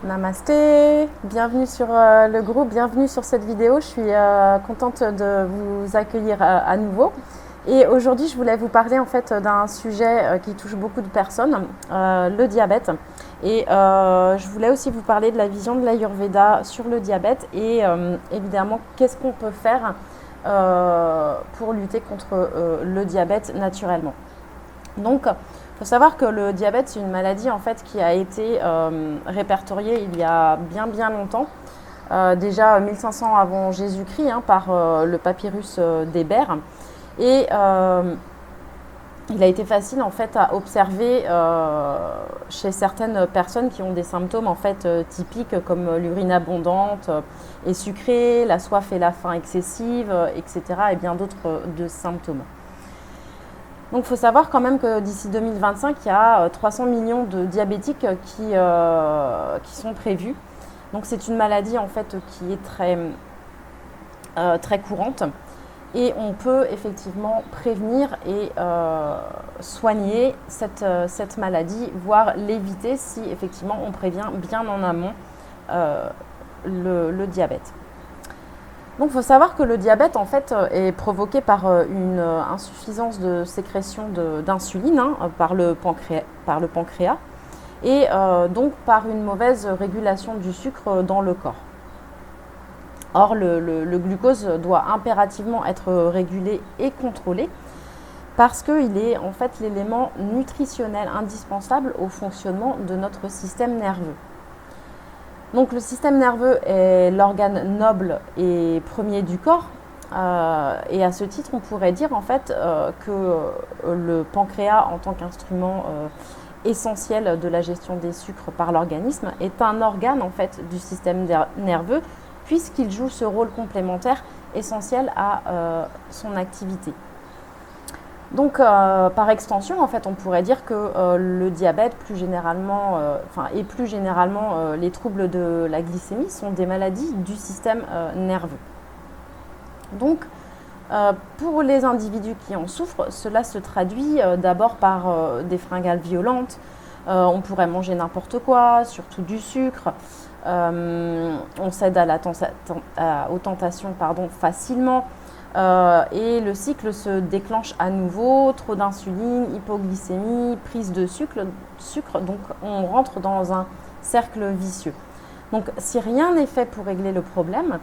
Namasté, bienvenue sur le groupe, bienvenue sur cette vidéo. Je suis contente de vous accueillir à nouveau. Et aujourd'hui, je voulais vous parler en fait d'un sujet qui touche beaucoup de personnes, le diabète. Et je voulais aussi vous parler de la vision de l'Ayurveda sur le diabète et évidemment, qu'est-ce qu'on peut faire pour lutter contre le diabète naturellement. Donc, il faut savoir que le diabète, c'est une maladie en fait qui a été répertoriée il y a bien longtemps, déjà 1500 avant Jésus-Christ, par le papyrus d'Hébert. Et il a été facile en fait à observer chez certaines personnes qui ont des symptômes en fait typiques comme l'urine abondante et sucrée, la soif et la faim excessive, etc. et bien d'autres de symptômes. Donc il faut savoir quand même que d'ici 2025, il y a 300 millions de diabétiques qui sont prévus. Donc c'est une maladie en fait qui est très courante et on peut effectivement prévenir et soigner cette maladie, voire l'éviter si effectivement on prévient bien en amont le diabète. Donc il faut savoir que le diabète en fait est provoqué par une insuffisance de sécrétion d'insuline par le pancréas et donc par une mauvaise régulation du sucre dans le corps. Or le glucose doit impérativement être régulé et contrôlé parce qu'il est en fait l'élément nutritionnel indispensable au fonctionnement de notre système nerveux. Donc le système nerveux est l'organe noble et premier du corps et à ce titre on pourrait dire en fait que le pancréas en tant qu'instrument essentiel de la gestion des sucres par l'organisme est un organe en fait du système nerveux puisqu'il joue ce rôle complémentaire essentiel à son activité. Donc, par extension, en fait, on pourrait dire que le diabète, plus généralement, les troubles de la glycémie sont des maladies du système nerveux. Donc, pour les individus qui en souffrent, cela se traduit d'abord par des fringales violentes. On pourrait manger n'importe quoi, surtout du sucre. On cède aux tentations facilement. Et le cycle se déclenche à nouveau, trop d'insuline, hypoglycémie, prise de sucre, donc on rentre dans un cercle vicieux. Donc si rien n'est fait pour régler le problème,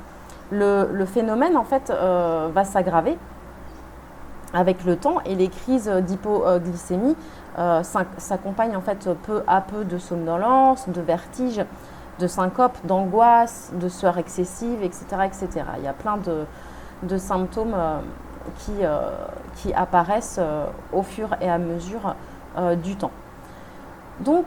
le phénomène en fait va s'aggraver avec le temps et les crises d'hypoglycémie s'accompagnent en fait peu à peu de somnolence, de vertige, de syncope, d'angoisse, de sueur excessive, etc., etc. Il y a plein de symptômes qui apparaissent au fur et à mesure du temps. Donc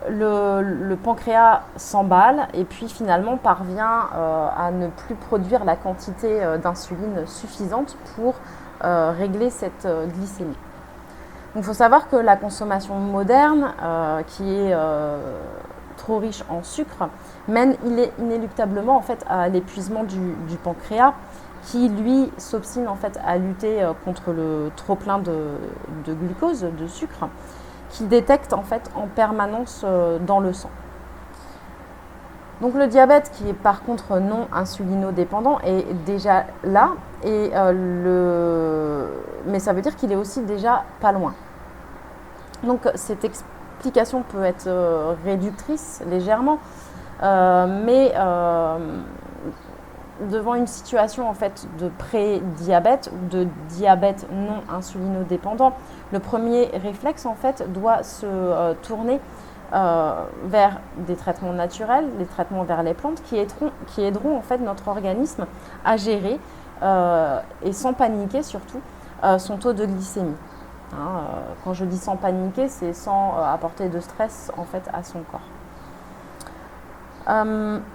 le pancréas s'emballe et puis finalement parvient à ne plus produire la quantité d'insuline suffisante pour régler cette glycémie. Donc il faut savoir que la consommation moderne qui est trop riche en sucre mène inéluctablement en fait à l'épuisement du pancréas qui lui s'obstine en fait à lutter contre le trop plein de glucose, de sucre, qu'il détecte en fait en permanence dans le sang. Donc le diabète qui est par contre non insulinodépendant est déjà là, mais ça veut dire qu'il est aussi déjà pas loin. Donc cette explication peut être réductrice légèrement, mais devant une situation en fait de pré-diabète ou de diabète non insulinodépendant, le premier réflexe en fait doit se tourner vers des traitements naturels, les traitements vers les plantes qui aideront en fait notre organisme à gérer et sans paniquer surtout son taux de glycémie. Quand je dis sans paniquer, c'est sans apporter de stress en fait à son corps.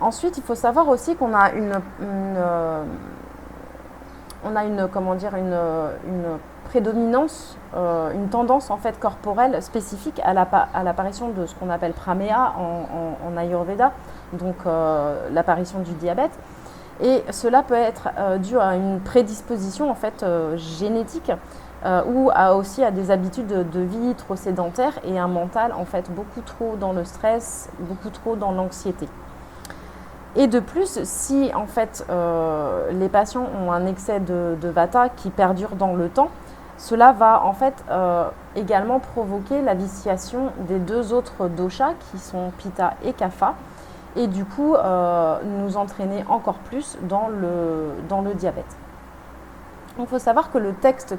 Ensuite, il faut savoir aussi qu'on a une prédominance, une tendance en fait corporelle spécifique à l'apparition de ce qu'on appelle praméa en Ayurveda, donc l'apparition du diabète. Et cela peut être dû à une prédisposition en fait génétique ou aussi à des habitudes de vie trop sédentaires et un mental en fait beaucoup trop dans le stress, beaucoup trop dans l'anxiété. Et de plus, si en fait les patients ont un excès de vata qui perdure dans le temps, cela va en fait également provoquer la vitiation des deux autres doshas qui sont Pitta et Kapha, et du coup nous entraîner encore plus dans le diabète. Donc il faut savoir que le texte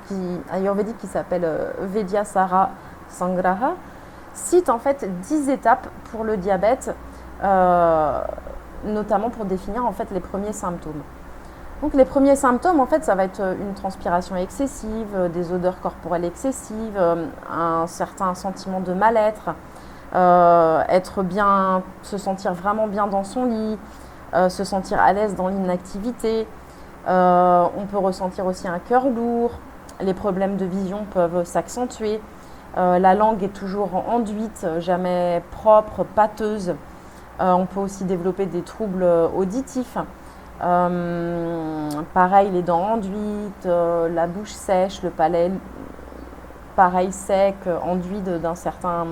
ayurvédique qui s'appelle Vedyasara Sangraha cite en fait 10 étapes pour le diabète, notamment pour définir en fait les premiers symptômes. Donc les premiers symptômes, en fait, ça va être une transpiration excessive, des odeurs corporelles excessives, un certain sentiment de mal-être, se sentir vraiment bien dans son lit, se sentir à l'aise dans l'inactivité. On peut ressentir aussi un cœur lourd, les problèmes de vision peuvent s'accentuer, la langue est toujours enduite, jamais propre, pâteuse. On peut aussi développer des troubles auditifs. Pareil, les dents enduites, la bouche sèche, le palais pareil sec, enduit d'un certain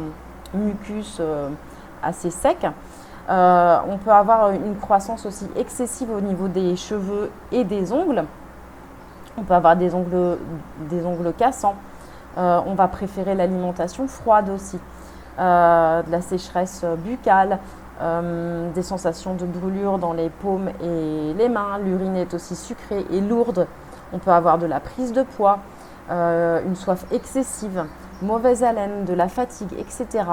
mucus assez sec. On peut avoir une croissance aussi excessive au niveau des cheveux et des ongles. On peut avoir des ongles cassants. On va préférer l'alimentation froide aussi, de la sécheresse buccale. Des sensations de brûlure dans les paumes et les mains. L'urine est aussi sucrée et lourde. On peut avoir de la prise de poids, une soif excessive, mauvaise haleine, de la fatigue, etc.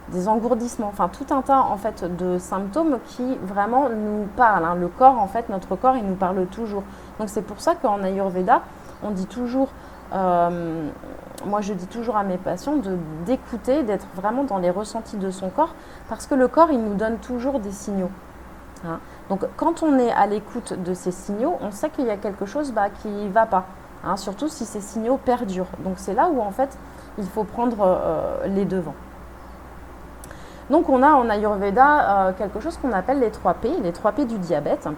Des engourdissements, enfin tout un tas en fait de symptômes qui vraiment nous parlent. Hein. Le corps, en fait, notre corps, il nous parle toujours. Donc c'est pour ça qu'en Ayurveda, on dit toujours, moi je dis toujours à mes patients d'écouter, d'être vraiment dans les ressentis de son corps, parce que le corps, il nous donne toujours des signaux. Hein. Donc quand on est à l'écoute de ces signaux, on sait qu'il y a quelque chose qui ne va pas, hein, surtout si ces signaux perdurent. Donc c'est là où en fait il faut prendre les devants. Donc on a en Ayurveda quelque chose qu'on appelle les 3P, les 3P du diabète,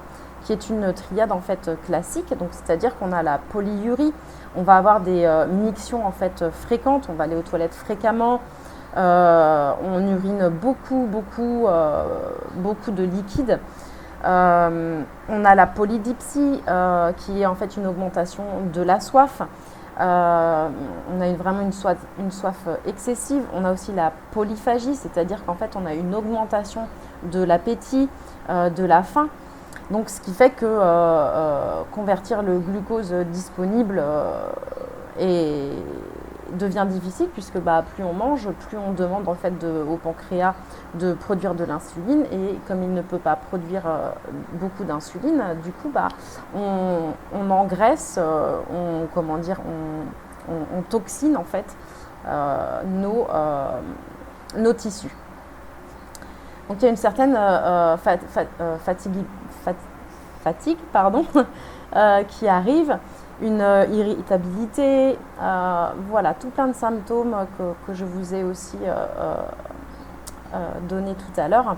qui est une triade en fait classique. Donc c'est-à-dire qu'on a la polyurie, on va avoir des mictions en fait fréquentes, on va aller aux toilettes fréquemment, on urine beaucoup de liquide. On a la polydipsie qui est en fait une augmentation de la soif. On a vraiment une soif excessive. On a aussi la polyphagie, c'est-à-dire qu'en fait on a une augmentation de l'appétit, de la faim. Donc ce qui fait que convertir le glucose disponible devient difficile, puisque plus on mange, plus on demande en fait au pancréas de produire de l'insuline, et comme il ne peut pas produire beaucoup d'insuline, du coup on engraisse, on toxine en fait nos tissus. Donc il y a une certaine fatigue qui arrive, une irritabilité, voilà, tout plein de symptômes que je vous ai aussi donné tout à l'heure.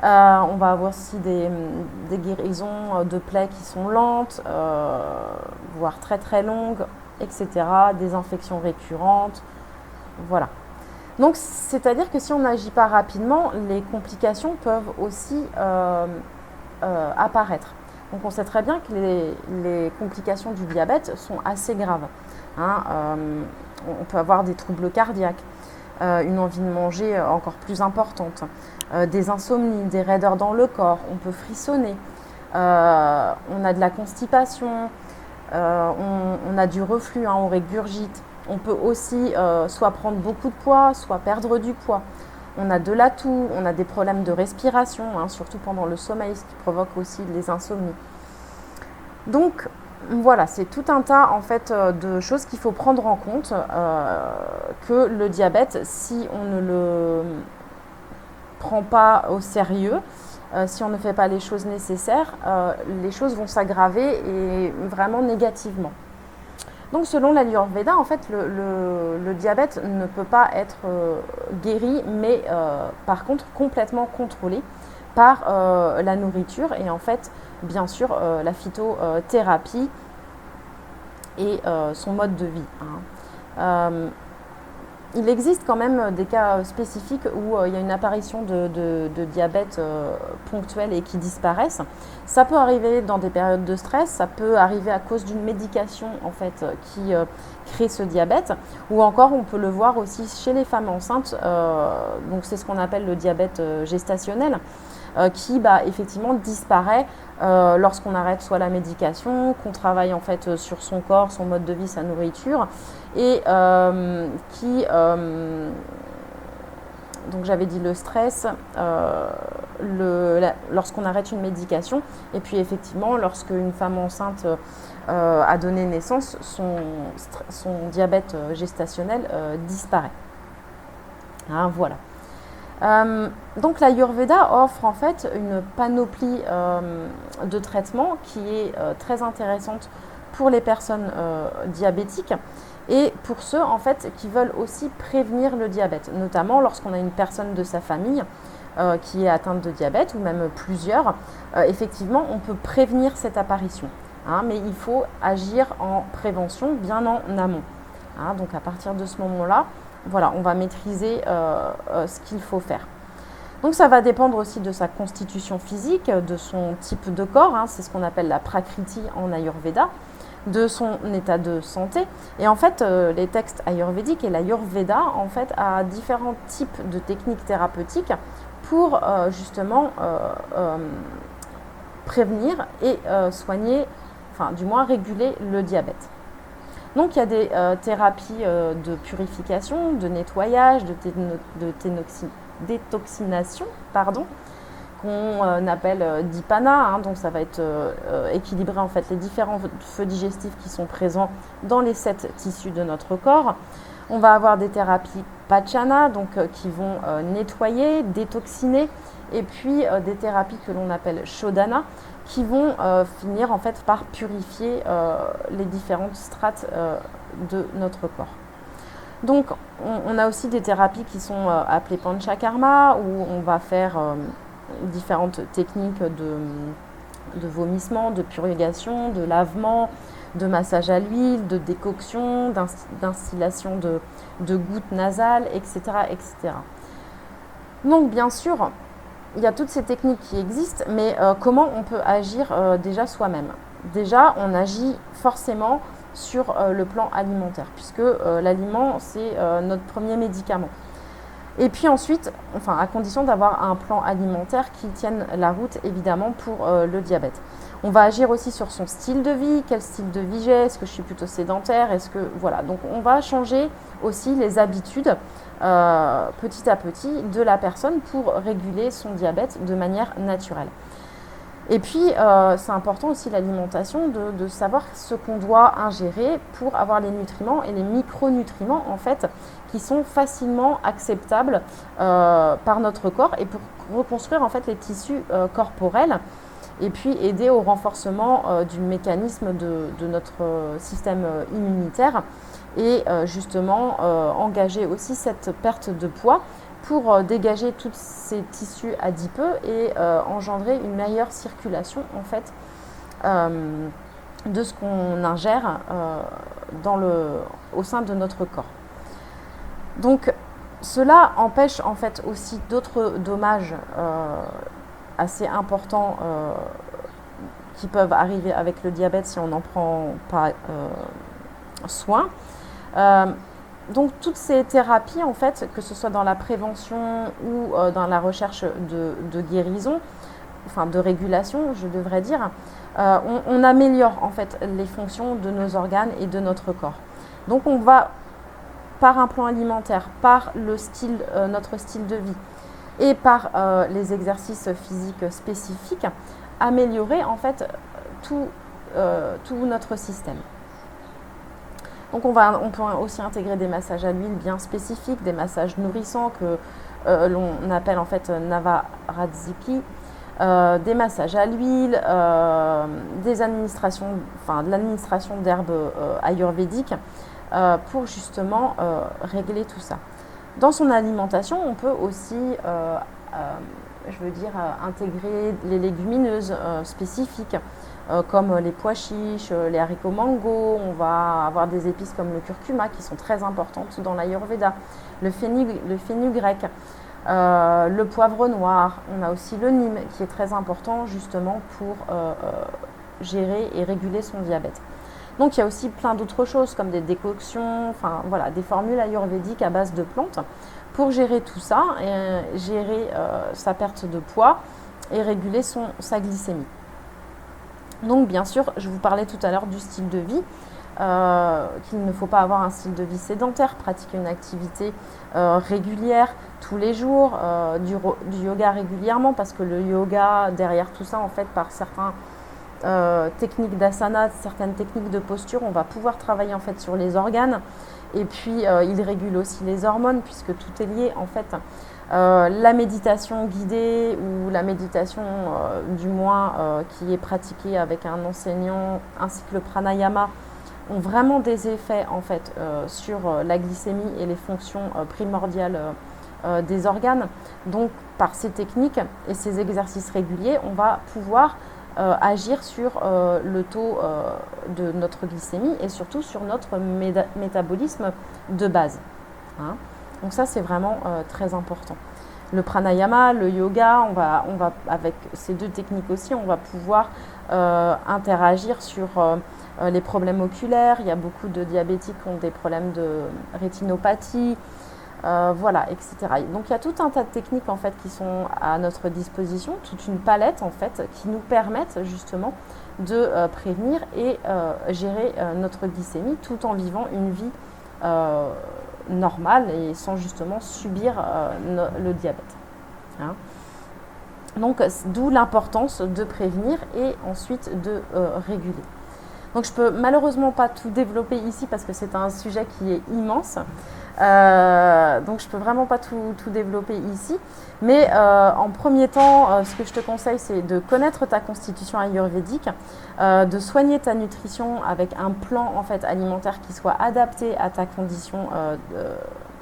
On va avoir aussi des guérisons de plaies qui sont lentes, voire très très longues, etc. Des infections récurrentes, voilà. Donc c'est-à-dire que si on n'agit pas rapidement, les complications peuvent aussi apparaître. Donc on sait très bien que les complications du diabète sont assez graves. Hein. On peut avoir des troubles cardiaques, une envie de manger encore plus importante, des insomnies, des raideurs dans le corps, on peut frissonner, on a de la constipation, on a du reflux, hein, on régurgite. On peut aussi soit prendre beaucoup de poids, soit perdre du poids. On a de la toux, on a des problèmes de respiration, hein, surtout pendant le sommeil, ce qui provoque aussi les insomnies. Donc voilà, c'est tout un tas en fait de choses qu'il faut prendre en compte, que le diabète, si on ne le prend pas au sérieux, si on ne fait pas les choses nécessaires, les choses vont s'aggraver et vraiment négativement. Donc selon l'Ayurveda, en fait, le diabète ne peut pas être guéri, mais par contre complètement contrôlé par la nourriture et en fait, bien sûr, la phytothérapie et son mode de vie. Hein. Il existe quand même des cas spécifiques où il y a une apparition de diabète ponctuel et qui disparaissent. Ça peut arriver dans des périodes de stress, ça peut arriver à cause d'une médication en fait qui crée ce diabète, ou encore on peut le voir aussi chez les femmes enceintes. Donc c'est ce qu'on appelle le diabète gestationnel, qui effectivement disparaît lorsqu'on arrête soit la médication, qu'on travaille en fait sur son corps, son mode de vie, sa nourriture, et donc j'avais dit le stress, lorsqu'on arrête une médication, et puis effectivement lorsque une femme enceinte a donné naissance, son diabète gestationnel disparaît. Hein, voilà. Donc l'Ayurveda offre en fait une panoplie de traitements qui est très intéressante pour les personnes diabétiques et pour ceux en fait qui veulent aussi prévenir le diabète, notamment lorsqu'on a une personne de sa famille qui est atteinte de diabète ou même plusieurs. Effectivement, on peut prévenir cette apparition, hein, mais il faut agir en prévention bien en amont. Hein, donc à partir de ce moment-là, voilà, on va maîtriser ce qu'il faut faire. Donc ça va dépendre aussi de sa constitution physique, de son type de corps, hein, c'est ce qu'on appelle la prakriti en Ayurveda, de son état de santé. Et en fait, les textes ayurvédiques et l'Ayurveda en fait a différents types de techniques thérapeutiques pour justement prévenir et soigner, enfin du moins réguler le diabète. Donc il y a des thérapies de purification, de nettoyage, de détoxination, qu'on appelle dipana. Hein, donc ça va être équilibrer en fait les différents feux digestifs qui sont présents dans les 7 tissus de notre corps. On va avoir des thérapies pachana, donc qui vont nettoyer, détoxiner, et puis des thérapies que l'on appelle shodhana, qui vont finir en fait par purifier les différentes strates de notre corps. Donc on a aussi des thérapies qui sont appelées panchakarma, où on va faire différentes techniques de vomissement, de purgation, de lavement, de massage à l'huile, de décoction, d'instillation de gouttes nasales, etc., etc. Donc bien sûr, il y a toutes ces techniques qui existent, mais comment on peut agir déjà soi-même? Déjà, on agit forcément sur le plan alimentaire, puisque l'aliment, c'est notre premier médicament. Et puis ensuite, à condition d'avoir un plan alimentaire qui tienne la route, évidemment, pour le diabète. On va agir aussi sur son style de vie, quel style de vie j'ai, est-ce que je suis plutôt sédentaire, voilà. Donc on va changer aussi les habitudes petit à petit de la personne pour réguler son diabète de manière naturelle. Et puis, c'est important aussi l'alimentation, de savoir ce qu'on doit ingérer pour avoir les nutriments et les micronutriments en fait, qui sont facilement acceptables par notre corps et pour reconstruire en fait les tissus corporels et puis aider au renforcement du mécanisme de notre système immunitaire et justement engager aussi cette perte de poids pour dégager tous ces tissus adipeux et engendrer une meilleure circulation en fait de ce qu'on ingère au sein de notre corps. Donc cela empêche en fait aussi d'autres dommages assez importants qui peuvent arriver avec le diabète si on n'en prend pas soin. Donc toutes ces thérapies, en fait, que ce soit dans la prévention ou dans la recherche de guérison, de régulation, je devrais dire, on améliore en fait les fonctions de nos organes et de notre corps. Donc on va, par un plan alimentaire, par notre style de vie et par les exercices physiques spécifiques, améliorer en fait tout notre système. Donc on peut aussi intégrer des massages à l'huile bien spécifiques, des massages nourrissants que l'on appelle en fait Navarazziki, des massages à l'huile, de l'administration d'herbes ayurvédiques pour justement régler tout ça. Dans son alimentation, on peut aussi je veux dire intégrer les légumineuses spécifiques comme les pois chiches, les haricots mango. On va avoir des épices comme le curcuma qui sont très importantes dans l'Ayurveda, le fenugrec, le poivre noir. On a aussi le Nîmes qui est très important justement pour gérer et réguler son diabète. Donc il y a aussi plein d'autres choses comme des décoctions, enfin voilà, des formules ayurvédiques à base de plantes pour gérer tout ça, et gérer sa perte de poids et réguler sa glycémie. Donc bien sûr, je vous parlais tout à l'heure du style de vie, qu'il ne faut pas avoir un style de vie sédentaire, pratiquer une activité régulière tous les jours, du yoga régulièrement, parce que le yoga, derrière tout ça, en fait, par certains techniques d'asana, certaines techniques de posture, on va pouvoir travailler en fait sur les organes, et puis il régule aussi les hormones puisque tout est lié en fait. La méditation guidée ou la méditation du moins qui est pratiquée avec un enseignant ainsi que le pranayama ont vraiment des effets en fait sur la glycémie et les fonctions primordiales des organes. Donc par ces techniques et ces exercices réguliers, on va pouvoir agir sur le taux de notre glycémie et surtout sur notre métabolisme de base. Hein. Donc ça, c'est vraiment très important. Le pranayama, le yoga, on va avec ces deux techniques aussi, on va pouvoir interagir sur les problèmes oculaires. Il y a beaucoup de diabétiques qui ont des problèmes de rétinopathie, voilà, etc. Donc il y a tout un tas de techniques en fait qui sont à notre disposition, toute une palette en fait qui nous permettent justement de prévenir et gérer notre glycémie tout en vivant une vie normale et sans justement subir le diabète. Hein. Donc d'où l'importance de prévenir et ensuite de réguler. Donc je peux malheureusement pas tout développer ici parce que c'est un sujet qui est immense. Donc je peux vraiment pas tout développer ici. Mais en premier temps, ce que je te conseille, c'est de connaître ta constitution ayurvédique, de soigner ta nutrition avec un plan en fait alimentaire qui soit adapté à ta condition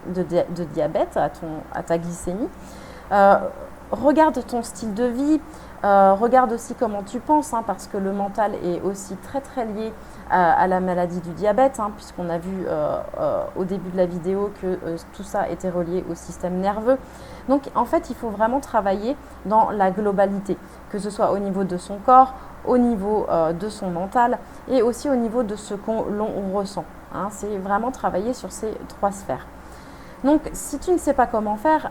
de diabète, à ta glycémie. Regarde ton style de vie, regarde aussi comment tu penses, hein, parce que le mental est aussi très très lié à la maladie du diabète, hein, puisqu'on a vu au début de la vidéo que tout ça était relié au système nerveux. Donc en fait, il faut vraiment travailler dans la globalité, que ce soit au niveau de son corps, au niveau de son mental et aussi au niveau de ce l'on ressent. Hein. C'est vraiment travailler sur ces trois sphères. Donc si tu ne sais pas comment faire,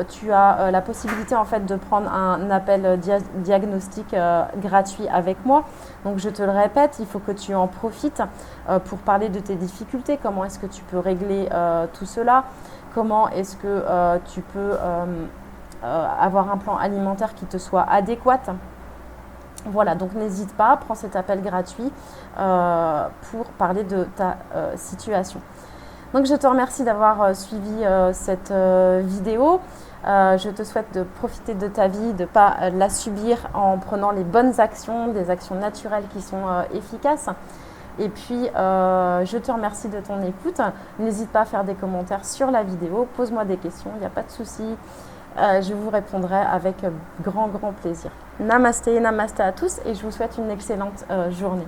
tu as la possibilité en fait de prendre un appel diagnostic gratuit avec moi. Donc je te le répète, il faut que tu en profites pour parler de tes difficultés, comment est-ce que tu peux régler tout cela, comment est-ce que tu peux avoir un plan alimentaire qui te soit adéquat. Voilà, donc n'hésite pas, prends cet appel gratuit pour parler de ta situation. Donc je te remercie d'avoir suivi cette vidéo. Je te souhaite de profiter de ta vie, de ne pas la subir en prenant les bonnes actions, des actions naturelles qui sont efficaces. Et puis, je te remercie de ton écoute. N'hésite pas à faire des commentaires sur la vidéo. Pose-moi des questions, il n'y a pas de souci. Je vous répondrai avec grand plaisir. Namasté, namasté à tous et je vous souhaite une excellente journée.